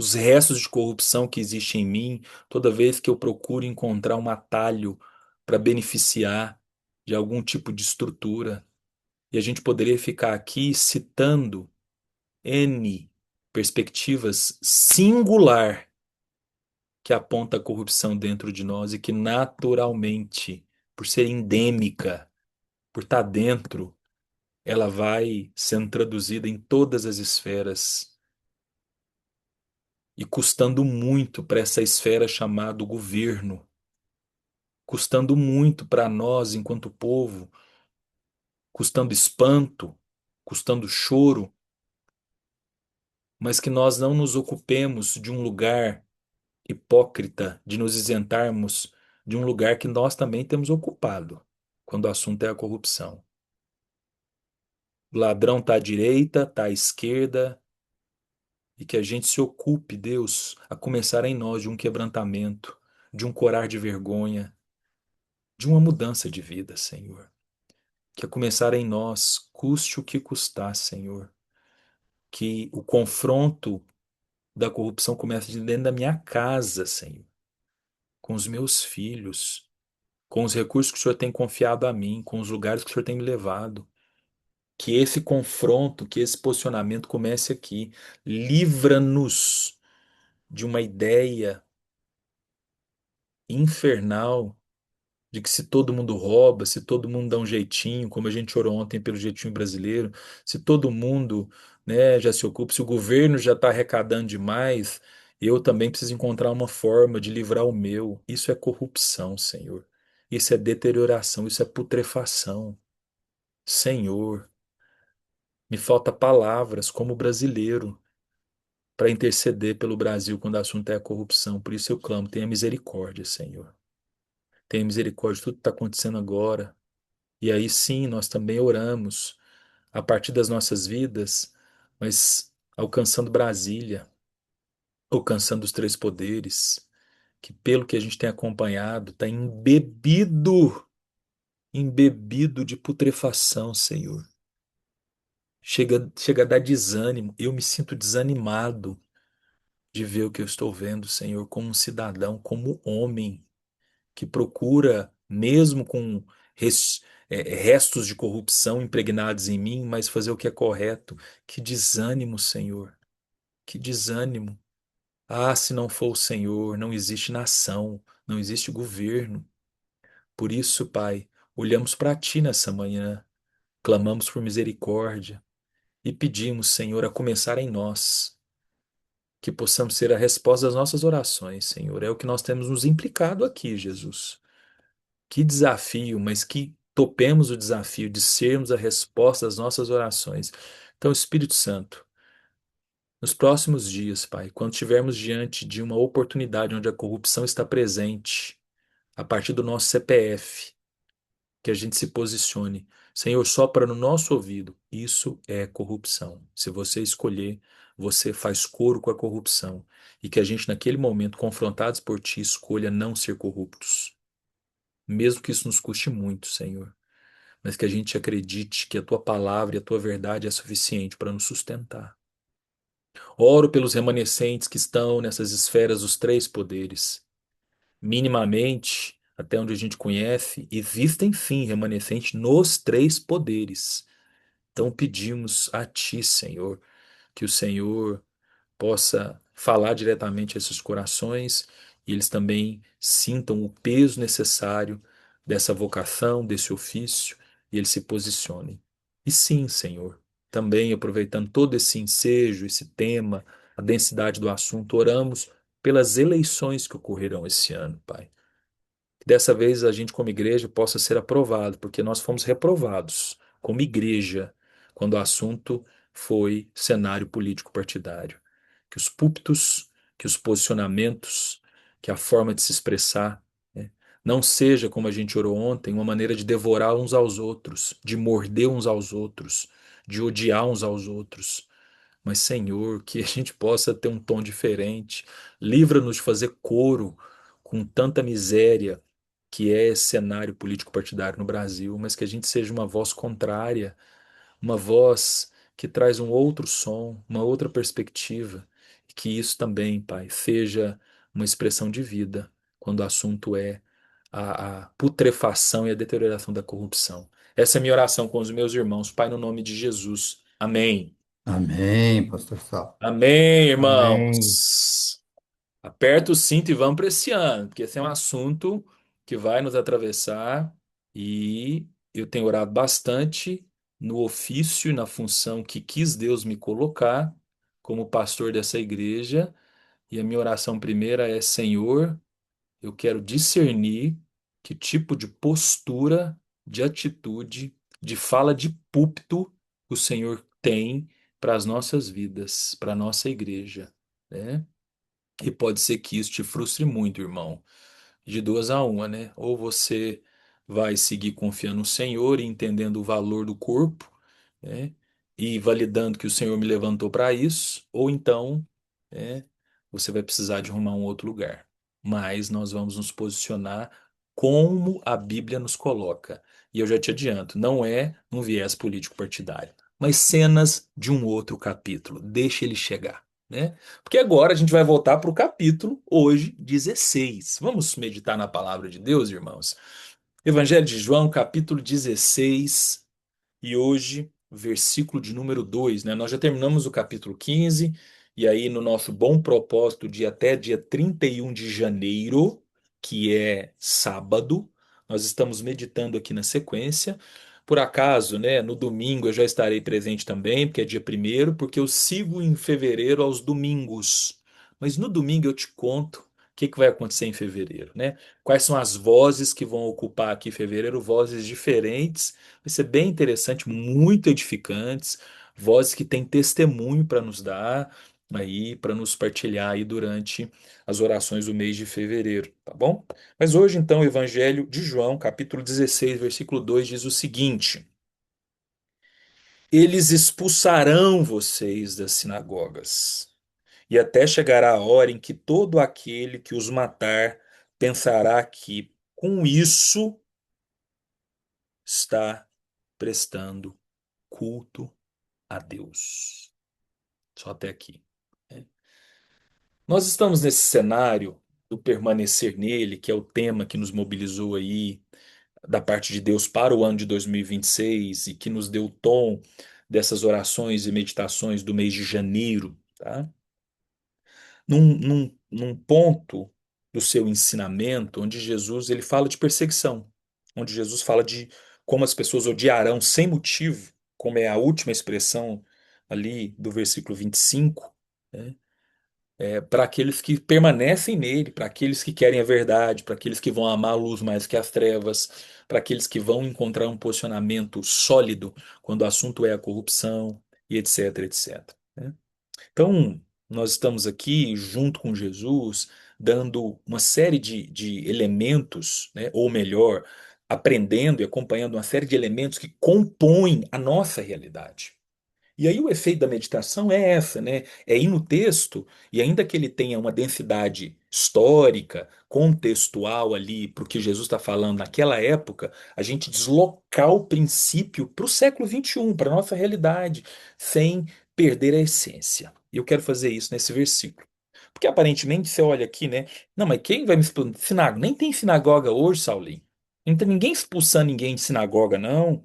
os restos de corrupção que existem em mim, toda vez que eu procuro encontrar um atalho para beneficiar de algum tipo de estrutura. E a gente poderia ficar aqui citando N perspectivas singular que aponta a corrupção dentro de nós e que naturalmente, por ser endêmica, por estar dentro, ela vai sendo traduzida em todas as esferas e custando muito para essa esfera chamada governo, custando muito para nós enquanto povo, custando espanto, custando choro, mas que nós não nos ocupemos de um lugar hipócrita, de nos isentarmos de um lugar que nós também temos ocupado, quando o assunto é a corrupção. O ladrão está à direita, está à esquerda, e que a gente se ocupe, Deus, a começar em nós de um quebrantamento, de um corar de vergonha, de uma mudança de vida, Senhor. Que a começar em nós, custe o que custar, Senhor. Que o confronto da corrupção comece de dentro da minha casa, Senhor, com os meus filhos, com os recursos que o Senhor tem confiado a mim, com os lugares que o Senhor tem me levado. Que esse confronto, que esse posicionamento comece aqui. Livra-nos de uma ideia infernal de que se todo mundo rouba, se todo mundo dá um jeitinho, como a gente orou ontem pelo jeitinho brasileiro, se todo mundo, né, já se ocupa, se o governo já está arrecadando demais, eu também preciso encontrar uma forma de livrar o meu. Isso é corrupção, Senhor. Isso é deterioração, isso é putrefação. Senhor, me falta palavras como brasileiro para interceder pelo Brasil quando o assunto é a corrupção. Por isso eu clamo, tenha misericórdia, Senhor. Tenha misericórdia de tudo que está acontecendo agora. E aí sim, nós também oramos a partir das nossas vidas, mas alcançando Brasília, alcançando os três poderes, que pelo que a gente tem acompanhado, está embebido de putrefação, Senhor. Chega a dar desânimo. Eu me sinto desanimado de ver o que eu estou vendo, Senhor, como um cidadão, como homem que procura, mesmo com restos de corrupção impregnados em mim, mas fazer o que é correto. Que desânimo, Senhor. Que desânimo. Ah, se não for o Senhor, não existe nação, não existe governo. Por isso, Pai, olhamos para Ti nessa manhã, clamamos por misericórdia e pedimos, Senhor, a começar em nós, que possamos ser a resposta das nossas orações, Senhor. É o que nós temos nos implicado aqui, Jesus. Que desafio, mas que topemos o desafio de sermos a resposta às nossas orações. Então, Espírito Santo, nos próximos dias, Pai, quando estivermos diante de uma oportunidade onde a corrupção está presente, a partir do nosso CPF, que a gente se posicione. Senhor, sopra no nosso ouvido. Isso é corrupção. Se você escolher, você faz coro com a corrupção. E que a gente, naquele momento, confrontados por Ti, escolha não ser corruptos. Mesmo que isso nos custe muito, Senhor. Mas que a gente acredite que a Tua palavra e a Tua verdade é suficiente para nos sustentar. Oro pelos remanescentes que estão nessas esferas dos três poderes. Minimamente, até onde a gente conhece, existem sim remanescentes nos três poderes. Então pedimos a Ti, Senhor, que o Senhor possa falar diretamente a esses corações e eles também sintam o peso necessário dessa vocação, desse ofício, e eles se posicionem. E sim, Senhor, também aproveitando todo esse ensejo, esse tema, a densidade do assunto, oramos pelas eleições que ocorrerão esse ano, Pai. Que dessa vez a gente, como igreja, possa ser aprovado, porque nós fomos reprovados como igreja quando o assunto foi cenário político partidário. Que os púlpitos, que os posicionamentos, que a forma de se expressar, né, não seja, como a gente orou ontem, uma maneira de devorar uns aos outros, de morder uns aos outros, de odiar uns aos outros. Mas, Senhor, que a gente possa ter um tom diferente. Livra-nos de fazer coro com tanta miséria que é esse cenário político partidário no Brasil, mas que a gente seja uma voz contrária, uma voz que traz um outro som, uma outra perspectiva, Que isso também, Pai, seja uma expressão de vida quando o assunto é a putrefação e a deterioração da corrupção. Essa é a minha oração com os meus irmãos, Pai, no nome de Jesus. Amém. Amém, pastor Sal. Amém, Amém. irmãos. Aperta o cinto e vamos para esse ano, porque esse é um assunto que vai nos atravessar e eu tenho orado bastante no ofício e na função que quis Deus me colocar como pastor dessa igreja. E a minha oração primeira é: Senhor, eu quero discernir que tipo de postura, de atitude, de fala de púlpito o Senhor tem para as nossas vidas, para a nossa igreja, né? E pode ser que isso te frustre muito, irmão. De duas a uma, né? Ou você vai seguir confiando no Senhor e entendendo o valor do corpo, né? E validando que o Senhor me levantou para isso, ou então, né, você vai precisar de arrumar um outro lugar. Mas nós vamos nos posicionar como a Bíblia nos coloca. E eu já te adianto, não é um viés político partidário, mas cenas de um outro capítulo. Deixa ele chegar, né? Porque agora a gente vai voltar para o capítulo, hoje, 16. Vamos meditar na palavra de Deus, irmãos? Evangelho de João, capítulo 16, e hoje, versículo de número 2, né? Nós já terminamos o capítulo 15, e aí no nosso bom propósito de até dia 31 de janeiro, que é sábado, nós estamos meditando aqui na sequência. Por acaso, né, no domingo eu já estarei presente também, porque é dia primeiro, porque eu sigo em fevereiro aos domingos. Mas no domingo eu te conto o que que vai acontecer em fevereiro, né? Quais são as vozes que vão ocupar aqui fevereiro, vozes diferentes. Vai ser bem interessante, muito edificantes, vozes que têm testemunho para nos dar aí, para nos partilhar aí durante as orações do mês de fevereiro, tá bom? Mas hoje, então, o Evangelho de João, capítulo 16, versículo 2, diz o seguinte: Eles expulsarão vocês das sinagogas, e até chegará a hora em que todo aquele que os matar pensará que com isso está prestando culto a Deus. Só até aqui, né? Nós estamos nesse cenário do permanecer nele, que é o tema que nos mobilizou aí da parte de Deus para o ano de 2026 e que nos deu o tom dessas orações e meditações do mês de janeiro, tá? Num ponto do seu ensinamento onde Jesus ele fala de perseguição, onde Jesus fala de como as pessoas odiarão sem motivo, como é a última expressão ali do versículo 25, né? Para aqueles que permanecem nele, para aqueles que querem a verdade, para aqueles que vão amar a luz mais que as trevas, para aqueles que vão encontrar um posicionamento sólido quando o assunto é a corrupção e etc, etc, né? Então, nós estamos aqui junto com Jesus, dando uma série de elementos, né? Ou melhor, aprendendo e acompanhando uma série de elementos que compõem a nossa realidade. E aí o efeito da meditação é essa, né? É ir no texto e ainda que ele tenha uma densidade histórica, contextual ali para o que Jesus está falando naquela época, a gente deslocar o princípio para o século XXI, para a nossa realidade, sem perder a essência. E eu quero fazer isso nesse versículo. Porque aparentemente você olha aqui, né? Não, mas quem vai me expulsar? Sinagoga? Nem tem sinagoga hoje, Saulinho. Não tem ninguém expulsando ninguém de sinagoga, não,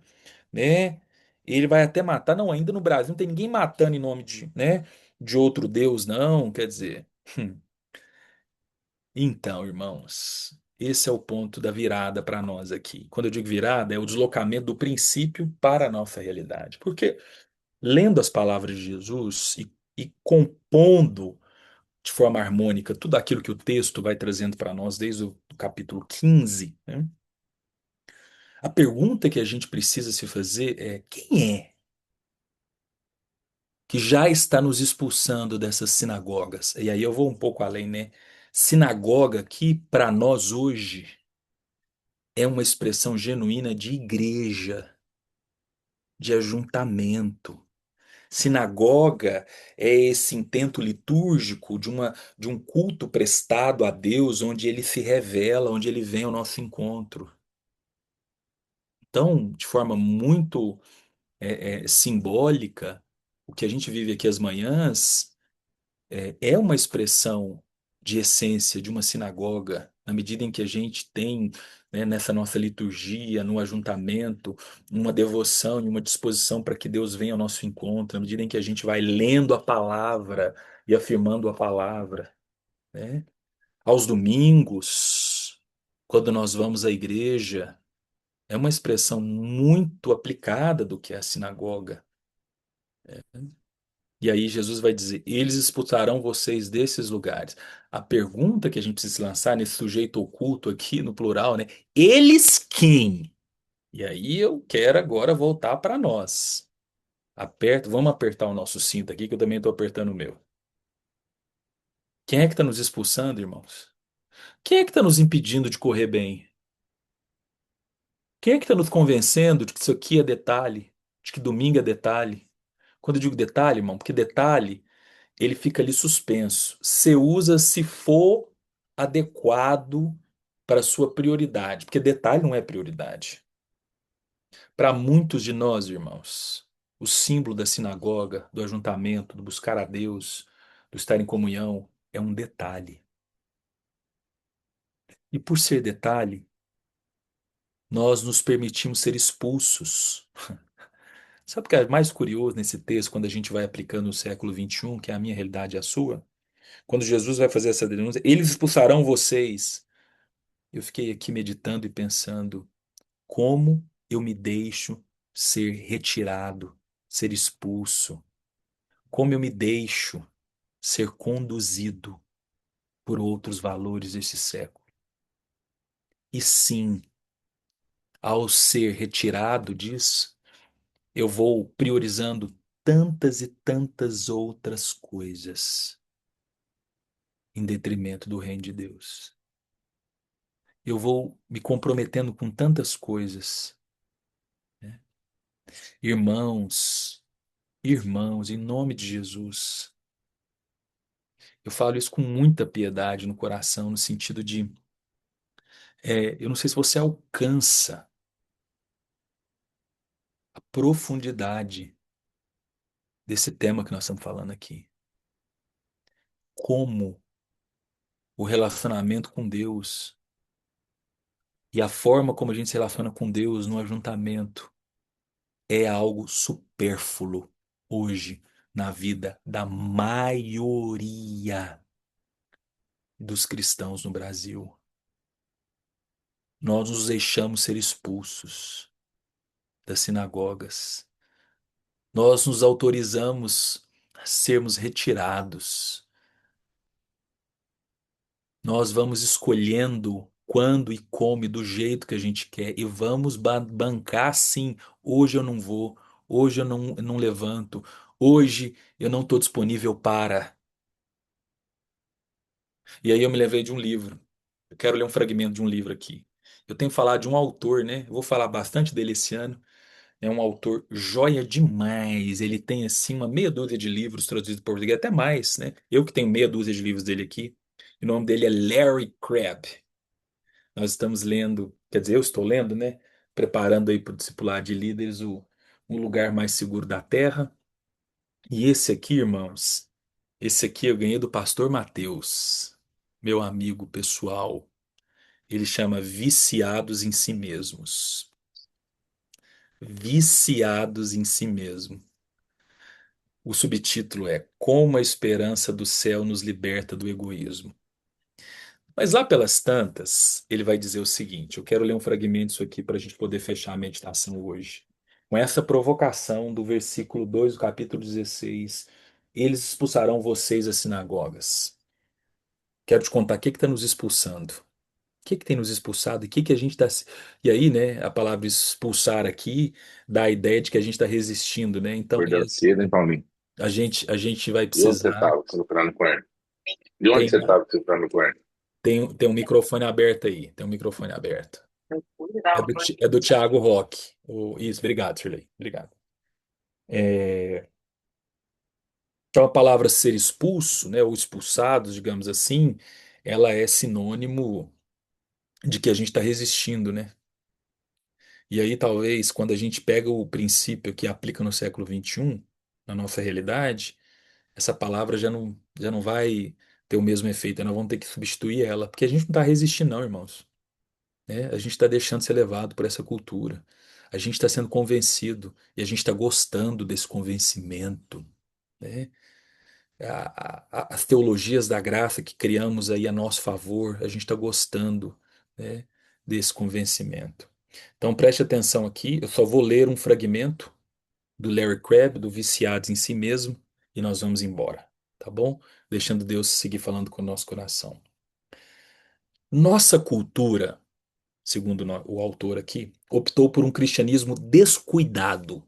né? Ele vai até matar, não, ainda no Brasil não tem ninguém matando em nome de, né, de outro Deus, não, quer dizer. hum. Então, irmãos, esse é o ponto da virada para nós aqui. Quando eu digo virada, é o deslocamento do princípio para a nossa realidade. Porque lendo as palavras de Jesus e compondo de forma harmônica tudo aquilo que o texto vai trazendo para nós desde o capítulo 15, né, a pergunta que a gente precisa se fazer é: quem é que já está nos expulsando dessas sinagogas? E aí eu vou um pouco além, né? Sinagoga aqui, para nós hoje, é uma expressão genuína de igreja, de ajuntamento. Sinagoga é esse intento litúrgico de um culto prestado a Deus, onde ele se revela, onde ele vem ao nosso encontro. Então, de forma muito simbólica, o que a gente vive aqui às manhãs é uma expressão de essência de uma sinagoga, na medida em que a gente tem, né, nessa nossa liturgia, no ajuntamento, uma devoção e uma disposição para que Deus venha ao nosso encontro, na medida em que a gente vai lendo a palavra e afirmando a palavra, né? Aos domingos, quando nós vamos à igreja, é uma expressão muito aplicada do que é a sinagoga. E aí Jesus vai dizer: eles expulsarão vocês desses lugares. A pergunta que a gente precisa se lançar nesse sujeito oculto aqui, no plural, né? Eles quem? E aí eu quero agora voltar para nós. Vamos apertar o nosso cinto aqui, que eu também estou apertando o meu. Quem é que está nos expulsando, irmãos? Quem é que está nos impedindo de correr bem? Quem é que está nos convencendo de que isso aqui é detalhe? De que domingo é detalhe? Quando eu digo detalhe, irmão, porque detalhe ele fica ali suspenso. Você usa se for adequado para a sua prioridade, porque detalhe não é prioridade. Para muitos de nós, irmãos, o símbolo da sinagoga, do ajuntamento, do buscar a Deus, do estar em comunhão, é um detalhe. E por ser detalhe, nós nos permitimos ser expulsos. Sabe o que é mais curioso nesse texto, quando a gente vai aplicando no século XXI, que é a minha realidade e a sua? Quando Jesus vai fazer essa denúncia, eles expulsarão vocês. Eu fiquei aqui meditando e pensando como eu me deixo ser retirado, ser expulso, como eu me deixo ser conduzido por outros valores desse século. E sim, ao ser retirado disso, eu vou priorizando tantas e tantas outras coisas em detrimento do reino de Deus. Eu vou me comprometendo com tantas coisas, né? Irmãos, irmãos, em nome de Jesus, eu falo isso com muita piedade no coração, no sentido de, eu não sei se você alcança a profundidade desse tema que nós estamos falando aqui. Como o relacionamento com Deus e a forma como a gente se relaciona com Deus no ajuntamento é algo supérfluo hoje na vida da maioria dos cristãos no Brasil. Nós nos deixamos ser expulsos das sinagogas. Nós nos autorizamos a sermos retirados. Nós vamos escolhendo quando e como e do jeito que a gente quer e vamos bancar sim. Hoje eu não vou, hoje eu não levanto, hoje eu não estou disponível para. E aí eu me lembrei de um livro. Eu quero ler um fragmento de um livro aqui. Eu tenho falado de um autor, né? Eu vou falar bastante dele esse ano. É um autor joia demais. Ele tem assim uma meia dúzia de livros traduzidos para português, até mais, né? Eu que tenho meia dúzia de livros dele aqui. O nome dele é Larry Crabb. Nós estamos lendo, quer dizer, eu estou lendo, né? Preparando aí para o discipulado de líderes um lugar mais seguro da terra. E esse aqui, irmãos, esse aqui eu ganhei do pastor Mateus, meu amigo pessoal. Ele chama Viciados em Si Mesmos. Viciados em Si Mesmo. O subtítulo é Como a Esperança do Céu nos Liberta do Egoísmo. Mas lá pelas tantas, ele vai dizer o seguinte: eu quero ler um fragmento disso aqui para a gente poder fechar a meditação hoje. Com essa provocação do versículo 2 do capítulo 16, eles expulsarão vocês das sinagogas. Quero te contar o que está nos expulsando. O que tem nos expulsado e o que a gente está. E aí, né, a palavra expulsar aqui dá a ideia de que a gente está resistindo, né? Então, Acordando cedo, hein, Paulinho? a gente vai De onde você precisar. estava procurando com ele? De onde Tem, você estava procurando com ele? tem um microfone aberto aí. Tem um microfone aberto. É do Thiago Roque. Isso, obrigado, Shirley. Obrigado. É, então, a palavra ser expulso, né, ou expulsados, digamos assim, ela é sinônimo de que a gente está resistindo, né? E aí, talvez, quando a gente pega o princípio que aplica no século XXI, na nossa realidade, essa palavra já não vai ter o mesmo efeito, nós vamos ter que substituir ela, porque a gente não está resistindo, não, irmãos. Né? A gente está deixando ser levado por essa cultura. A gente está sendo convencido e a gente está gostando desse convencimento. Né? As teologias da graça que criamos aí a nosso favor, a gente está gostando, né, desse convencimento. Então preste atenção aqui, eu só vou ler um fragmento do Larry Crabb, do Viciados em Si Mesmo, e nós vamos embora, tá bom? Deixando Deus seguir falando com o nosso coração. Nossa cultura, segundo o autor aqui, optou por um cristianismo descuidado.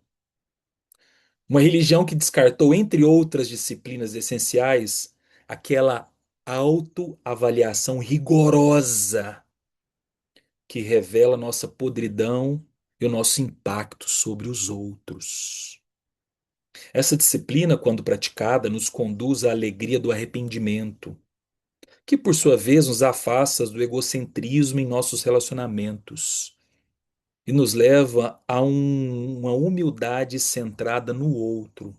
Uma religião que descartou, entre outras disciplinas essenciais, aquela autoavaliação rigorosa que revela nossa podridão e o nosso impacto sobre os outros. Essa disciplina, quando praticada, nos conduz à alegria do arrependimento, que por sua vez nos afasta do egocentrismo em nossos relacionamentos e nos leva a uma humildade centrada no outro.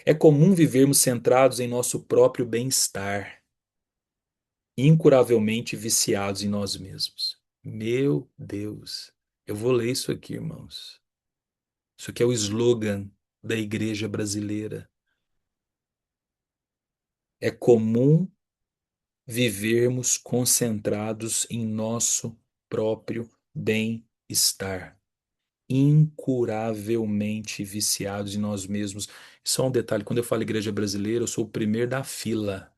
É comum vivermos centrados em nosso próprio bem-estar, incuravelmente viciados em nós mesmos. Meu Deus, eu vou ler isso aqui, irmãos. Isso aqui é o slogan da igreja brasileira. É comum vivermos concentrados em nosso próprio bem-estar, incuravelmente viciados em nós mesmos. Só um detalhe: quando eu falo igreja brasileira, eu sou o primeiro da fila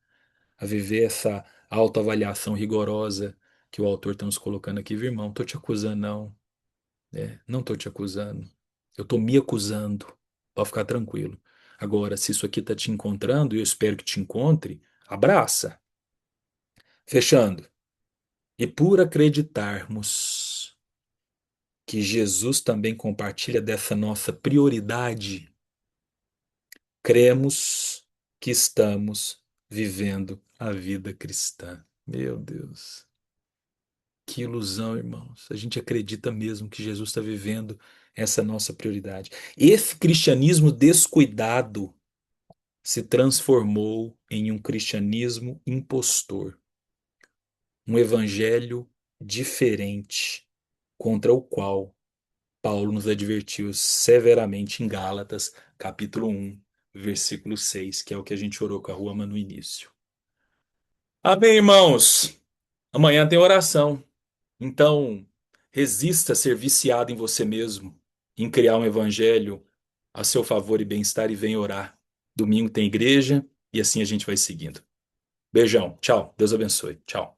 a viver essa autoavaliação rigorosa que o autor está nos colocando aqui, viu, irmão? Não estou te acusando, não. Não estou te acusando. Eu estou me acusando. Pode ficar tranquilo. Agora, se isso aqui está te encontrando, e eu espero que te encontre, abraça. Fechando. E por acreditarmos que Jesus também compartilha dessa nossa prioridade, cremos que estamos vivendo a vida cristã. Meu Deus. Que ilusão, irmãos. A gente acredita mesmo que Jesus está vivendo essa nossa prioridade. Esse cristianismo descuidado se transformou em um cristianismo impostor, um evangelho diferente, contra o qual Paulo nos advertiu severamente em Gálatas, capítulo 1, versículo 6, que é o que a gente orou com a Ruama no início. Amém, irmãos. Amanhã tem oração. Então, resista a ser viciado em você mesmo, em criar um evangelho a seu favor e bem-estar e venha orar. Domingo tem igreja e assim a gente vai seguindo. Beijão, tchau, Deus abençoe, tchau.